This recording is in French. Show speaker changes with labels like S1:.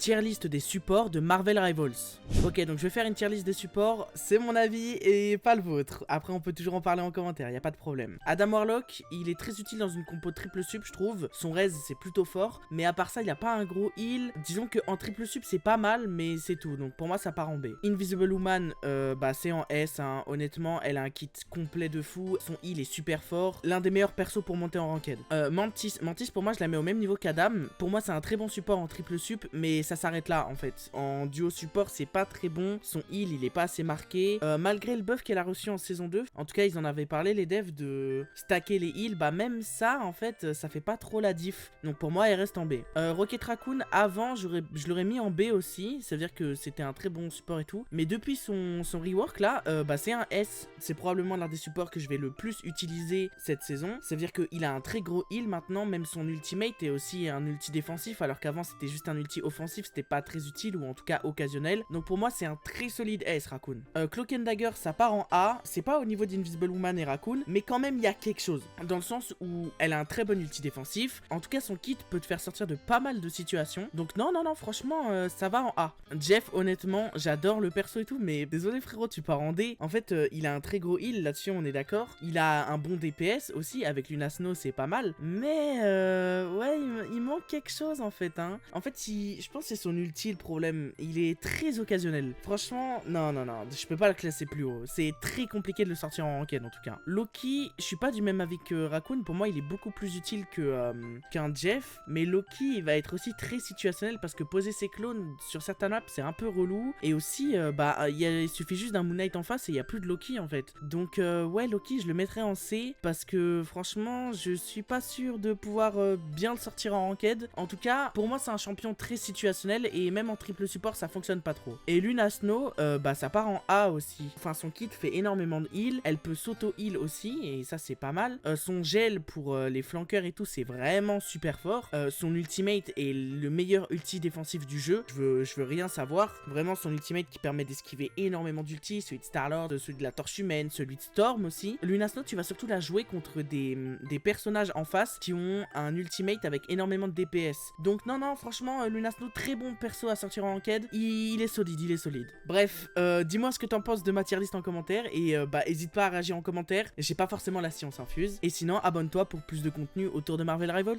S1: tier list des supports de Marvel Rivals. Ok, donc je vais faire une tier list des supports, c'est mon avis et pas le vôtre. Après on peut toujours en parler en commentaire, y a pas de problème. Adam Warlock, il est très utile dans une compo triple sup je trouve. Son raise c'est plutôt fort, mais à part ça il a pas un gros heal. Disons que en triple sup c'est pas mal, mais c'est tout. Donc pour moi ça part en B. Invisible Woman, c'est en S, hein. Honnêtement elle a un kit complet de fou. Son heal est super fort. L'un des meilleurs persos pour monter en ranked. Mantis pour moi je la mets au même niveau qu'Adam. Pour moi c'est un très bon support en triple sup, mais ça s'arrête là en fait. En duo support c'est pas très bon. Son heal il est pas assez marqué. Malgré le buff qu'elle a reçu en saison 2, en tout cas ils en avaient parlé les devs de stacker les heals, bah même ça en fait ça fait pas trop la diff. Donc pour moi elle reste en B. Rocket Raccoon avant je l'aurais mis en B aussi, ça veut dire que c'était un très bon support et tout. Mais depuis son rework là, c'est un S. C'est probablement l'un des supports que je vais le plus utiliser cette saison. Ça veut dire qu'il a un très gros heal maintenant, même son ultimate est aussi un ulti défensif, alors qu'avant c'était juste un ulti offensif, c'était pas très utile ou en tout cas occasionnel. Donc pour moi c'est un très solide S Raccoon. Cloak and Dagger ça part en A, c'est pas au niveau d'Invisible Woman et Raccoon, mais quand même il y a quelque chose, dans le sens où elle a un très bon ulti défensif. En tout cas son kit peut te faire sortir de pas mal de situations. Donc non franchement ça va en A. Jeff honnêtement j'adore le perso et tout, mais désolé frérot tu pars en D. En fait il a un très gros heal là-dessus, on est d'accord. Il a un bon DPS aussi, avec Luna Snow c'est pas mal, mais ouais il manque quelque chose en fait hein. En fait je pense que c'est son ulti le problème, il est très occasionnel. Franchement non je peux pas le classer plus haut, c'est très compliqué de le sortir en ranked en tout cas. Loki, je suis pas du même avis que Raccoon, pour moi il est beaucoup plus utile qu'un Jeff, mais Loki il va être aussi très situationnel parce que poser ses clones sur certaines maps c'est un peu relou, et aussi il suffit juste d'un Moon Knight en face et il y a plus de Loki en fait. Donc ouais Loki je le mettrais en C parce que franchement je suis pas sûr de pouvoir bien le sortir en ranked. En tout cas pour moi c'est un champion très situationnel et même en triple support ça fonctionne pas trop. Et Luna Snow ça part en A aussi. Enfin son kit fait énormément de heal, elle peut s'auto heal aussi et ça c'est pas mal. Son gel pour les flanqueurs et tout c'est vraiment super fort. Son ultimate est le meilleur ulti défensif du jeu, je veux rien savoir. Vraiment son ultimate qui permet d'esquiver énormément d'ultis, celui de Star-Lord, celui de la Torche Humaine, celui de Storm aussi. Luna Snow tu vas surtout la jouer contre des personnages en face qui ont un ultimate avec énormément de DPS. Donc non franchement Luna Snow très bon perso à sortir en ranked, il est solide. Bref, dis-moi ce que t'en penses de ma tier list en commentaire et hésite pas à réagir en commentaire, j'ai pas forcément la science infuse. Et sinon abonne-toi pour plus de contenu autour de Marvel Rivals.